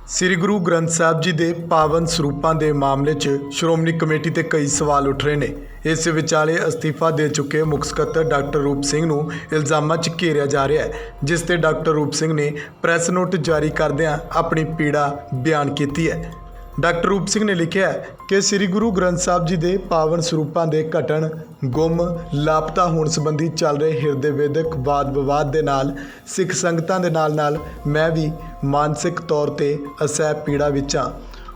ਸ੍ਰੀ ਗੁਰੂ ਗ੍ਰੰਥ ਸਾਹਿਬ ਜੀ ਦੇ ਪਾਵਨ ਸਰੂਪਾਂ ਦੇ ਮਾਮਲੇ 'ਚ ਸ਼੍ਰੋਮਣੀ ਕਮੇਟੀ ਤੇ ਕਈ ਸਵਾਲ ਉੱਠ ਰਹੇ ਨੇ। ਇਸ ਵਿਚਾਲੇ ਅਸਤੀਫਾ ਦੇ ਚੁੱਕੇ ਮੁੱਖ ਸਕੱਤਰ ਡਾਕਟਰ ਰੂਪ ਸਿੰਘ ਨੂੰ ਇਲਜ਼ਾਮਾਂ 'ਚ ਘੇਰਿਆ ਜਾ ਰਿਹਾ ਹੈ, ਜਿਸ ਤੇ ਡਾਕਟਰ ਰੂਪ ਸਿੰਘ ਨੇ ਪ੍ਰੈਸ ਨੋਟ ਜਾਰੀ ਕਰਦਿਆਂ ਆਪਣੀ ਪੀੜਾ ਬਿਆਨ ਕੀਤੀ ਹੈ। ਡਾਕਟਰ ਰੂਪ ਸਿੰਘ ਨੇ ਲਿਖਿਆ ਹੈ ਕਿ ਸ੍ਰੀ ਗੁਰੂ ਗ੍ਰੰਥ ਸਾਹਿਬ ਜੀ ਦੇ ਪਾਵਨ ਸਰੂਪਾਂ ਦੇ ਘਟਣ, ਗੁੰਮ, ਲਾਪਤਾ ਹੋਣ ਸੰਬੰਧੀ ਚੱਲ ਰਹੇ ਹਿਰਦੇ ਵੇਦਕ ਵਾਦ ਵਿਵਾਦ ਦੇ ਨਾਲ ਸਿੱਖ ਸੰਗਤਾਂ ਦੇ ਨਾਲ ਮੈਂ ਵੀ ਮਾਨਸਿਕ ਤੌਰ ਤੇ ਅਸਹਿ ਪੀੜਾ ਵਿੱਚ ਹਾਂ।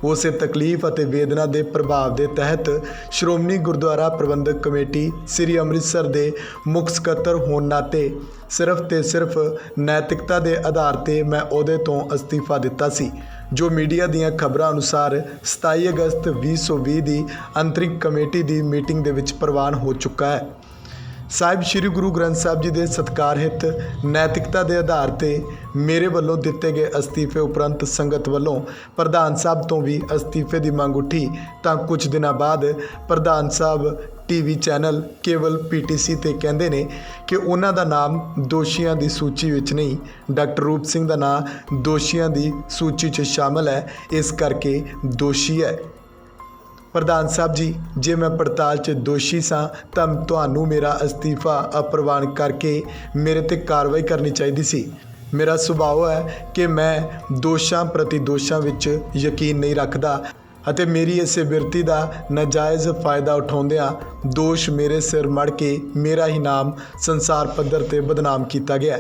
ਉਸੇ ਤਕਲੀਫ ਅਤੇ ਵੇਦਨਾ ਦੇ ਪ੍ਰਭਾਵ ਦੇ ਤਹਿਤ ਸ਼੍ਰੋਮਣੀ ਗੁਰਦੁਆਰਾ ਪ੍ਰਬੰਧਕ ਕਮੇਟੀ ਸ੍ਰੀ ਅੰਮ੍ਰਿਤਸਰ ਦੇ ਮੁੱਖ ਸਕੱਤਰ ਹੋਣ ਨਾਤੇ ਸਿਰਫ ਤੇ ਸਿਰਫ ਨੈਤਿਕਤਾ ਦੇ ਆਧਾਰ ਤੇ ਮੈਂ ਅਹੁਦੇ ਤੋਂ ਅਸਤੀਫਾ ਦਿੱਤਾ ਸੀ, ਜੋ ਮੀਡੀਆ ਦੀਆਂ ਖਬਰਾਂ ਅਨੁਸਾਰ 27 ਅਗਸਤ 2020 ਦੀ ਅੰਤਰਿਮ ਕਮੇਟੀ ਦੀ ਮੀਟਿੰਗ ਦੇ ਵਿੱਚ ਪ੍ਰਵਾਨ ਹੋ ਚੁੱਕਾ ਹੈ। ਸਾਹਿਬ ਸ੍ਰੀ ਗੁਰੂ ਗ੍ਰੰਥ ਸਾਹਿਬ ਜੀ ਦੇ ਸਤਿਕਾਰ ਹਿੱਤ ਨੈਤਿਕਤਾ ਦੇ ਆਧਾਰ ਤੇ ਮੇਰੇ ਵੱਲੋਂ ਦਿੱਤੇ ਗਏ ਅਸਤੀਫੇ ਉਪਰੰਤ ਸੰਗਤ ਵੱਲੋਂ ਪ੍ਰਧਾਨ ਸਾਹਿਬ ਤੋਂ ਵੀ ਅਸਤੀਫੇ ਦੀ ਮੰਗ ਉੱਠੀ ਤਾਂ ਕੁਝ ਦਿਨਾਂ ਬਾਅਦ ਪ੍ਰਧਾਨ ਸਾਹਿਬ ਟੀਵੀ ਚੈਨਲ ਕੇਵਲ ਪੀਟੀਸੀ ਤੇ ਕਹਿੰਦੇ ਨੇ ਕਿ ਉਹਨਾਂ ਦਾ ਨਾਮ ਦੋਸ਼ੀਆਂ ਦੀ ਸੂਚੀ ਵਿੱਚ ਨਹੀਂ, ਡਾਕਟਰ ਰੂਪ ਸਿੰਘ ਦਾ ਨਾਮ ਦੋਸ਼ੀਆਂ ਦੀ ਸੂਚੀ 'ਚ ਸ਼ਾਮਲ ਹੈ, ਇਸ ਕਰਕੇ ਦੋਸ਼ੀ ਹੈ। ਪ੍ਰਧਾਨ ਸਾਹਿਬ ਜੀ, ਜੇ ਮੈਂ ਪੜਤਾਲ 'ਚ ਦੋਸ਼ੀ ਸਾਂ ਤਾਂ ਤੁਹਾਨੂੰ ਮੇਰਾ ਅਸਤੀਫਾ ਅਪ੍ਰਵਾਨ ਕਰਕੇ ਮੇਰੇ ਤੇ ਕਾਰਵਾਈ ਕਰਨੀ ਚਾਹੀਦੀ ਸੀ। ਮੇਰਾ ਸੁਭਾਅ ਹੈ ਕਿ ਮੈਂ ਦੋਸ਼ਾਂ ਪ੍ਰਤੀ ਦੋਸ਼ਾਂ ਵਿੱਚ ਯਕੀਨ ਨਹੀਂ ਰੱਖਦਾ ਅਤੇ ਮੇਰੀ ਇਸੇ ਬਿਰਤੀ ਦਾ ਨਾਜਾਇਜ਼ ਫਾਇਦਾ ਉਠਾਉਂਦਿਆਂ ਦੋਸ਼ ਮੇਰੇ ਸਿਰ ਮੜ ਕੇ ਮੇਰਾ ਹੀ ਨਾਮ ਸੰਸਾਰ ਪੱਧਰ ਤੇ ਬਦਨਾਮ ਕੀਤਾ ਗਿਆ।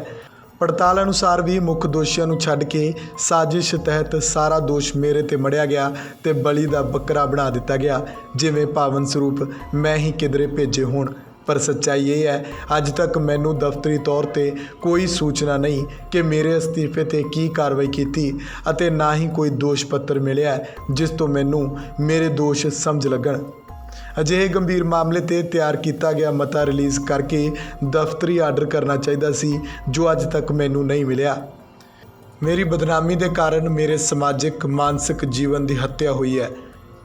ਪੜਤਾਲ ਅਨੁਸਾਰ ਵੀ ਮੁੱਖ ਦੋਸ਼ੀਆਂ ਨੂੰ ਛੱਡ ਕੇ ਸਾਜ਼ਿਸ਼ ਤਹਿਤ ਸਾਰਾ ਦੋਸ਼ ਮੇਰੇ ਤੇ ਮੜਿਆ ਗਿਆ ਤੇ ਬਲੀ ਦਾ ਬੱਕਰਾ ਬਣਾ ਦਿੱਤਾ ਗਿਆ, ਜਿਵੇਂ ਪਾਵਨ ਸਰੂਪ ਮੈਂ ਹੀ ਕਿਧਰੇ ਭੇਜੇ ਹੋਣ। ਪਰ ਸੱਚਾਈ ਇਹ ਹੈ, ਅੱਜ ਤੱਕ ਮੈਨੂੰ ਦਫ਼ਤਰੀ ਤੌਰ ਤੇ ਕੋਈ ਸੂਚਨਾ ਨਹੀਂ ਕਿ ਮੇਰੇ ਅਸਤੀਫੇ ਤੇ ਕੀ ਕਾਰਵਾਈ ਕੀਤੀ ਅਤੇ ਨਾ ਹੀ ਕੋਈ ਦੋਸ਼ ਪੱਤਰ ਮਿਲਿਆ ਜਿਸ ਤੋਂ ਮੈਨੂੰ ਮੇਰੇ ਦੋਸ਼ ਸਮਝ ਲੱਗਣ। ਅਜਿਹੇ ਗੰਭੀਰ ਮਾਮਲੇ ਤੇ ਤਿਆਰ ਕੀਤਾ ਗਿਆ ਮਤਾ ਰਿਲੀਜ਼ ਕਰਕੇ ਦਫ਼ਤਰੀ ਆਰਡਰ ਕਰਨਾ ਚਾਹੀਦਾ ਸੀ, ਜੋ ਅੱਜ ਤੱਕ ਮੈਨੂੰ ਨਹੀਂ ਮਿਲਿਆ। ਮੇਰੀ ਬਦਨਾਮੀ ਦੇ ਕਾਰਨ ਮੇਰੇ ਸਮਾਜਿਕ ਮਾਨਸਿਕ ਜੀਵਨ ਦੀ ਹੱਤਿਆ ਹੋਈ ਹੈ।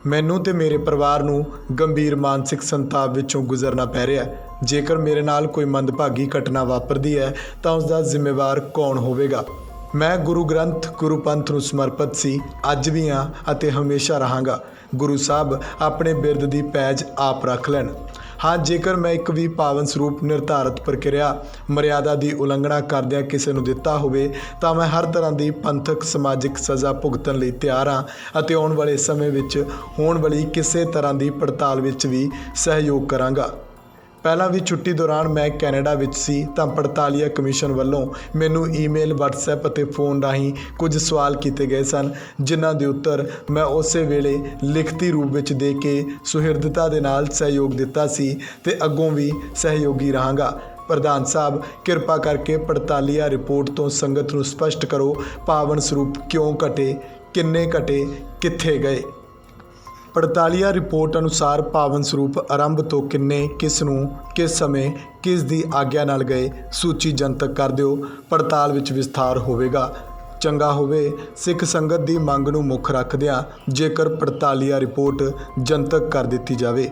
ਮੈਨੂੰ ਤੇ ਮੇਰੇ ਪਰਿਵਾਰ ਨੂੰ ਗੰਭੀਰ ਮਾਨਸਿਕ ਸੰਤਾਪ ਵਿੱਚੋਂ ਗੁਜ਼ਰਨਾ ਪੈ ਰਿਹਾ ਹੈ। ਜੇਕਰ ਮੇਰੇ ਨਾਲ ਕੋਈ ਮੰਦਭਾਗੀ ਘਟਨਾ ਵਾਪਰਦੀ ਹੈ ਤਾਂ ਉਸ ਦਾ ਜ਼ਿੰਮੇਵਾਰ ਕੌਣ ਹੋਵੇਗਾ? ਮੈਂ ਗੁਰੂ ਗ੍ਰੰਥ ਗੁਰੂ ਪੰਥ ਨੂੰ ਸਮਰਪਿਤ ਸੀ, ਅੱਜ ਵੀ ਹਾਂ ਅਤੇ ਹਮੇਸ਼ਾ ਰਹਾਂਗਾ। ਗੁਰੂ ਸਾਹਿਬ ਆਪਣੇ ਬਿਰਦ ਦੀ ਪੈਜ ਆਪ ਰੱਖ ਲੈਣ। ਹਾਂ, ਜੇਕਰ ਮੈਂ ਇੱਕ ਵੀ ਪਾਵਨ ਸਰੂਪ ਨਿਰਧਾਰਤ ਪ੍ਰਕਿਰਿਆ ਮਰਿਆਦਾ ਦੀ ਉਲੰਘਣਾ ਕਰਦਿਆਂ ਕਿਸੇ ਨੂੰ ਦਿੱਤਾ ਹੋਵੇ ਤਾਂ ਮੈਂ ਹਰ ਤਰ੍ਹਾਂ ਦੀ ਪੰਥਕ ਸਮਾਜਿਕ ਸਜ਼ਾ ਭੁਗਤਣ ਲਈ ਤਿਆਰ ਹਾਂ ਅਤੇ ਆਉਣ ਵਾਲੇ ਸਮੇਂ ਵਿੱਚ ਹੋਣ ਵਾਲੀ ਕਿਸੇ ਤਰ੍ਹਾਂ ਦੀ ਪੜਤਾਲ ਵਿੱਚ ਵੀ ਸਹਿਯੋਗ ਕਰਾਂਗਾ। ਪਹਿਲਾਂ ਵੀ ਛੁੱਟੀ ਦੌਰਾਨ ਮੈਂ ਕੈਨੇਡਾ ਵਿੱਚ ਸੀ ਤਾਂ ਪੜਤਾਲੀਆ ਕਮਿਸ਼ਨ ਵੱਲੋਂ ਮੈਨੂੰ ਈਮੇਲ, ਵਟਸਐਪ ਅਤੇ ਫੋਨ ਰਾਹੀਂ ਕੁਝ ਸਵਾਲ ਕੀਤੇ ਗਏ ਸਨ, ਜਿਨ੍ਹਾਂ ਦੇ ਉੱਤਰ ਮੈਂ ਉਸੇ ਵੇਲੇ ਲਿਖਤੀ ਰੂਪ ਵਿੱਚ ਦੇ ਕੇ ਸੁਹਿਰਦਤਾ ਦੇ ਨਾਲ ਸਹਿਯੋਗ ਦਿੱਤਾ ਸੀ ਤੇ ਅੱਗੋਂ ਵੀ ਸਹਿਯੋਗੀ ਰਹਾਂਗਾ। ਪ੍ਰਧਾਨ ਸਾਹਿਬ, ਕਿਰਪਾ ਕਰਕੇ ਪੜਤਾਲੀਆ ਰਿਪੋਰਟ ਤੋਂ ਸੰਗਤ ਨੂੰ ਸਪਸ਼ਟ ਕਰੋ, ਪਾਵਨ ਸਰੂਪ ਕਿਉਂ ਘਟੇ, ਕਿੰਨੇ ਘਟੇ, ਕਿੱਥੇ ਗਏ? ਪੜਤਾਲੀਆ ਰਿਪੋਰਟ ਅਨੁਸਾਰ ਪਾਵਨ ਸਰੂਪ ਆਰੰਭ ਤੋਂ ਕਿੰਨੇ, ਕਿਸ ਨੂੰ, ਕਿਸ ਸਮੇਂ, ਕਿਸ ਦੀ ਆਗਿਆ ਨਾਲ ਗਏ, ਸੂਚੀ ਜਨਤਕ ਕਰ ਦਿਓ। ਪੜਤਾਲ ਵਿੱਚ ਵਿਸਥਾਰ ਹੋਵੇਗਾ। ਚੰਗਾ ਹੋਵੇ ਸਿੱਖ ਸੰਗਤ ਦੀ ਮੰਗ ਨੂੰ ਮੁੱਖ ਰੱਖਦਿਆਂ ਜੇਕਰ ਪੜਤਾਲੀਆ ਰਿਪੋਰਟ ਜਨਤਕ ਕਰ ਦਿੱਤੀ ਜਾਵੇ।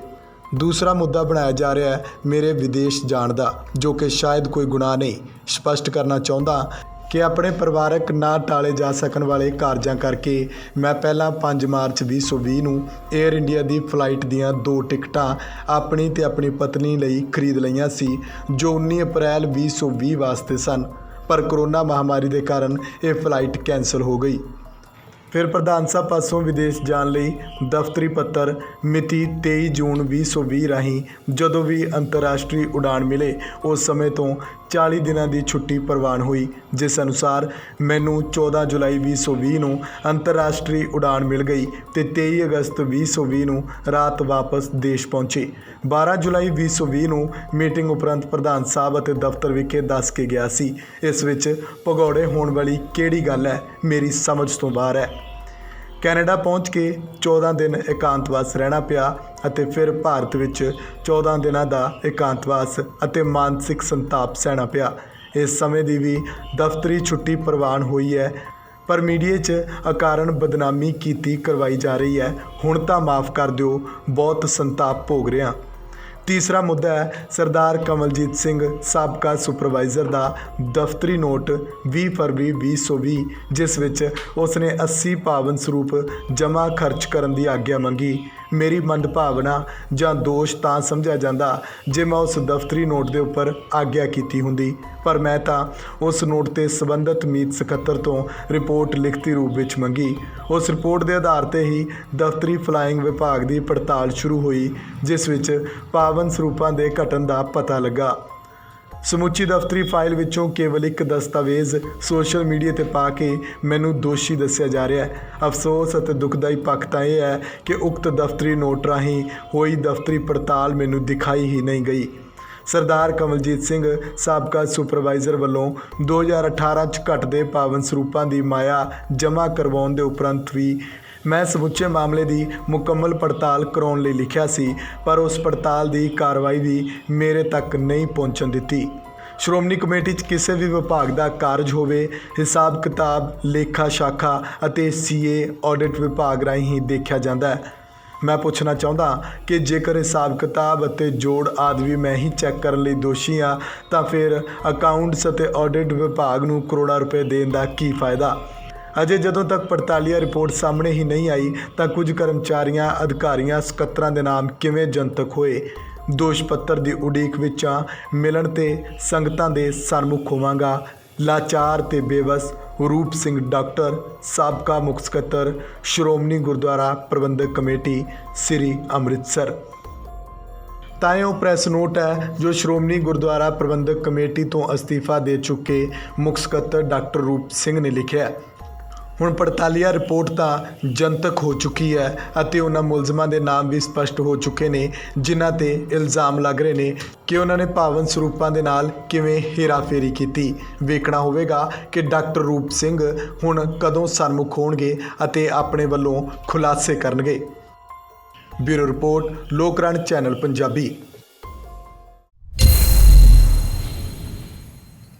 ਦੂਸਰਾ ਮੁੱਦਾ ਬਣਾਇਆ ਜਾ ਰਿਹਾ ਹੈ ਮੇਰੇ ਵਿਦੇਸ਼ ਜਾਣ ਦਾ, ਜੋ ਕਿ ਸ਼ਾਇਦ ਕੋਈ ਗੁਨਾਹ ਨਹੀਂ। ਸਪਸ਼ਟ ਕਰਨਾ ਚਾਹੁੰਦਾ ਕਿ ਆਪਣੇ ਪਰਿਵਾਰਕ ਨਾ ਟਾਲੇ ਜਾ ਸਕਣ ਵਾਲੇ ਕਾਰਜਾਂ ਕਰਕੇ ਮੈਂ ਪਹਿਲਾਂ 5 ਮਾਰਚ 2020 ਨੂੰ ਏਅਰ ਇੰਡੀਆ ਦੀ ਫਲਾਈਟ ਦੀਆਂ 2 ਟਿਕਟਾਂ ਆਪਣੀ ਤੇ ਆਪਣੀ ਪਤਨੀ ਲਈ ਖਰੀਦ ਲਈਆਂ ਸੀ, ਜੋ 19 ਅਪ੍ਰੈਲ 2020 ਵਾਸਤੇ ਸਨ, ਪਰ ਕਰੋਨਾ ਮਹਾਮਾਰੀ ਦੇ ਕਾਰਨ ਇਹ ਫਲਾਈਟ ਕੈਂਸਲ ਹੋ ਗਈ। ਫਿਰ ਪ੍ਰਧਾਨ ਸਾਹਿਬ ਪਾਸੋਂ ਵਿਦੇਸ਼ ਜਾਣ ਲਈ ਦਫ਼ਤਰੀ ਪੱਤਰ ਮਿਤੀ 23 ਜੂਨ 2020 ਰਾਹੀਂ ਜਦੋਂ ਵੀ ਅੰਤਰਰਾਸ਼ਟਰੀ ਉਡਾਨ ਮਿਲੇ ਉਸ ਸਮੇਂ ਤੋਂ 40 ਦਿਨਾਂ ਦੀ ਛੁੱਟੀ ਪ੍ਰਵਾਨ ਹੋਈ, ਜਿਸ ਅਨੁਸਾਰ ਮੈਨੂੰ 14 ਜੁਲਾਈ 2020 ਨੂੰ ਅੰਤਰਰਾਸ਼ਟਰੀ ਉਡਾਨ ਮਿਲ ਗਈ ਤੇ 23 ਅਗਸਤ 2020 ਨੂੰ ਰਾਤ ਵਾਪਸ ਦੇਸ਼ ਪਹੁੰਚੇ। 12 ਜੁਲਾਈ 2020 ਨੂੰ ਮੀਟਿੰਗ ਉਪਰੰਤ ਪ੍ਰਧਾਨ ਸਾਹਿਬ ਅਤੇ ਦਫ਼ਤਰ ਵਿਖੇ ਦੱਸ ਕੇ ਗਿਆ ਸੀ। ਇਸ ਵਿੱਚ ਭਗੌੜੇ ਹੋਣ ਵਾਲੀ ਕਿਹੜੀ ਗੱਲ ਹੈ, ਮੇਰੀ ਸਮਝ ਤੋਂ ਬਾਹਰ ਹੈ। ਕੈਨੇਡਾ ਪਹੁੰਚ ਕੇ 14 ਦਿਨ ਇਕਾਂਤਵਾਸ ਰਹਿਣਾ ਪਿਆ ਅਤੇ ਫਿਰ ਭਾਰਤ ਵਿੱਚ 14 ਦਿਨਾਂ ਦਾ ਇਕਾਂਤਵਾਸ ਅਤੇ ਮਾਨਸਿਕ ਸੰਤਾਪ ਸਹਿਣਾ ਪਿਆ। ਇਸ ਸਮੇਂ ਦੀ ਵੀ ਦਫ਼ਤਰੀ ਛੁੱਟੀ ਪ੍ਰਵਾਨ ਹੋਈ ਹੈ, ਪਰ ਮੀਡੀਆ 'ਚ ਅਕਾਰਨ ਬਦਨਾਮੀ ਕੀਤੀ ਕਰਵਾਈ ਜਾ ਰਹੀ ਹੈ। ਹੁਣ ਤਾਂ ਮਾफ़ ਕਰ ਦਿਓ, ਬਹੁਤ ਸੰਤਾਪ ਭੋਗ ਰਿਹਾ। ਤੀਸਰਾ ਮੁੱਦਾ ਹੈ ਸਰਦਾਰ ਕਮਲਜੀਤ ਸਿੰਘ ਸਾਬਕਾ ਸੁਪਰਵਾਈਜ਼ਰ ਦਾ ਦਫ਼ਤਰੀ ਨੋਟ 20 ਫਰਵਰੀ 2020 ਜਿਸ ਵਿੱਚ ਉਸਨੇ 80 ਪਾਵਨ ਸਰੂਪ ਜਮ੍ਹਾਂ ਖਰਚ ਕਰਨ ਦੀ ਆਗਿਆ ਮੰਗੀ। ਮੇਰੀ ਮੰਦਭਾਵਨਾ ਜਾਂ ਦੋਸ਼ ਤਾਂ ਸਮਝਿਆ ਜਾਂਦਾ ਜੇ ਮੈਂ ਉਸ ਦਫ਼ਤਰੀ ਨੋਟ ਦੇ ਉੱਪਰ ਆਗਿਆ ਕੀਤੀ ਹੁੰਦੀ, ਪਰ ਮੈਂ ਤਾਂ ਉਸ ਨੋਟ ਤੇ ਸੰਬੰਧਿਤ ਮੀਤ ਸਕੱਤਰ ਤੋਂ ਰਿਪੋਰਟ ਲਿਖਤੀ ਰੂਪ ਵਿੱਚ ਮੰਗੀ। ਉਸ ਰਿਪੋਰਟ ਦੇ ਆਧਾਰ ਤੇ ਹੀ ਦਫ਼ਤਰੀ ਫਲਾਇੰਗ ਵਿਭਾਗ ਦੀ ਪੜਤਾਲ ਸ਼ੁਰੂ ਹੋਈ ਜਿਸ ਵਿੱਚ ਪਾਵਨ ਸਰੂਪਾਂ ਦੇ ਘਟਨ ਦਾ ਪਤਾ ਲੱਗਾ। ਸਮੁੱਚੀ ਦਫ਼ਤਰੀ ਫਾਈਲ ਵਿੱਚੋਂ ਕੇਵਲ ਇੱਕ ਦਸਤਾਵੇਜ਼ ਸੋਸ਼ਲ ਮੀਡੀਆ ਤੇ ਪਾ ਕੇ ਮੈਨੂੰ ਦੋਸ਼ੀ ਦੱਸਿਆ ਜਾ ਰਿਹਾ ਹੈ। ਅਫਸੋਸ ਅਤੇ ਦੁਖਦਾਈ ਪੱਖ ਤਾਂ ਇਹ ਹੈ ਕਿ ਉਕਤ ਦਫ਼ਤਰੀ ਨੋਟ ਰਾਹੀਂ ਹੋਈ ਦਫ਼ਤਰੀ ਪੜਤਾਲ ਮੈਨੂੰ ਦਿਖਾਈ ਹੀ ਨਹੀਂ ਗਈ। ਸਰਦਾਰ ਕਮਲਜੀਤ ਸਿੰਘ ਸਾਬਕਾ ਸੁਪਰਵਾਈਜ਼ਰ ਵੱਲੋਂ 2018 'ਚ ਘਟਦੇ ਪਾਵਨ ਸਰੂਪਾਂ ਦੀ ਮਾਇਆ ਜਮ੍ਹਾਂ ਕਰਵਾਉਣ ਦੇ ਉਪਰੰਤ ਵੀ ਮੈਂ ਸਮੁੱਚੇ ਮਾਮਲੇ ਦੀ ਮੁਕੰਮਲ ਪੜਤਾਲ ਕਰਾਉਣ ਲਈ ਲਿਖਿਆ ਸੀ, ਪਰ ਉਸ ਪੜਤਾਲ ਦੀ ਕਾਰਵਾਈ ਵੀ ਮੇਰੇ ਤੱਕ ਨਹੀਂ ਪਹੁੰਚਣ ਦਿੱਤੀ। ਸ਼੍ਰੋਮਣੀ ਕਮੇਟੀ 'ਚ ਕਿਸੇ ਵੀ ਵਿਭਾਗ ਦਾ ਕਾਰਜ ਹੋਵੇ, ਹਿਸਾਬ ਕਿਤਾਬ, ਲੇਖਾ ਸ਼ਾਖਾ ਅਤੇ ਸੀਏ ਆਡਿਟ ਵਿਭਾਗ ਰਾਹੀਂ ਹੀ ਦੇਖਿਆ ਜਾਂਦਾ ਹੈ। ਮੈਂ ਪੁੱਛਣਾ ਚਾਹੁੰਦਾ ਕਿ ਜੇਕਰ ਹਿਸਾਬ ਕਿਤਾਬ ਅਤੇ ਜੋੜ ਆਦਿ ਵੀ ਮੈਂ ਹੀ ਚੈੱਕ ਕਰਨ ਲਈ ਦੋਸ਼ੀ ਹਾਂ ਤਾਂ ਫਿਰ ਅਕਾਊਂਟਸ ਅਤੇ ਆਡਿਟ ਵਿਭਾਗ ਨੂੰ ਕਰੋੜਾਂ ਰੁਪਏ ਦੇਣ ਦਾ ਕੀ ਫਾਇਦਾ। ਅਜੇ ਜਦੋਂ ਤੱਕ ਪੜਤਾਲੀਆ ਰਿਪੋਰਟ ਸਾਹਮਣੇ ਹੀ ਨਹੀਂ ਆਈ ਤਾਂ ਕੁਝ ਕਰਮਚਾਰੀਆਂ, ਅਧਿਕਾਰੀਆਂ, ਸਕੱਤਰਾਂ ਦੇ ਨਾਮ ਕਿਵੇਂ ਜਨਤਕ ਹੋਏ। ਦੋਸ਼ ਪੱਤਰ ਦੀ ਉਡੀਕ ਵਿੱਚ ਮਿਲਣ ਤੇ ਸੰਗਤਾਂ ਦੇ ਸਨਮੁਖ ਹੋਵਾਂਗਾ। ਲਾਚਾਰ ਤੇ ਬੇਵਸ ਰੂਪ ਸਿੰਘ ਡਾਕਟਰ, ਸਾਬਕਾ ਮੁੱਖ ਸਕੱਤਰ, ਸ਼੍ਰੋਮਣੀ ਗੁਰਦੁਆਰਾ ਪ੍ਰਬੰਧਕ ਕਮੇਟੀ, ਸ੍ਰੀ ਅੰਮ੍ਰਿਤਸਰ। ਤਾਂ ਇਹ ਉਹ ਪ੍ਰੈਸ ਨੋਟ ਹੈ ਜੋ ਸ਼੍ਰੋਮਣੀ ਗੁਰਦੁਆਰਾ ਪ੍ਰਬੰਧਕ ਕਮੇਟੀ ਤੋਂ ਅਸਤੀਫਾ ਦੇ ਚੁੱਕੇ ਮੁੱਖ ਸਕੱਤਰ ਡਾਕਟਰ ਰੂਪ ਸਿੰਘ ਨੇ ਲਿਖਿਆ। ਹੁਣ ਪੜਤਾਲੀਆ ਰਿਪੋਰਟ ਤਾਂ ਜਨਤਕ ਹੋ ਚੁੱਕੀ ਹੈ ਅਤੇ ਉਹਨਾਂ ਮੁਲਜ਼ਮਾਂ ਦੇ ਨਾਮ ਵੀ ਸਪਸ਼ਟ ਹੋ ਚੁੱਕੇ ਨੇ ਜਿਨ੍ਹਾਂ ਤੇ ਇਲਜ਼ਾਮ ਲੱਗ ਰਹੇ ਨੇ ਕਿ ਉਹਨਾਂ ਨੇ ਪਾਵਨ ਸਰੂਪਾਂ ਦੇ ਨਾਲ ਕਿਵੇਂ ਹੇਰਾਫੇਰੀ ਕੀਤੀ। ਵੇਖਣਾ ਹੋਵੇਗਾ ਕਿ ਡਾਕਟਰ ਰੂਪ ਸਿੰਘ ਹੁਣ ਕਦੋਂ ਸਨਮੁਖ ਹੋਣਗੇ ਅਤੇ ਆਪਣੇ ਵੱਲੋਂ ਖੁਲਾਸੇ ਕਰਨਗੇ। ਬਿਊਰੋ ਰਿਪੋਰਟ, ਲੋਕਰਣ ਚੈਨਲ ਪੰਜਾਬੀ।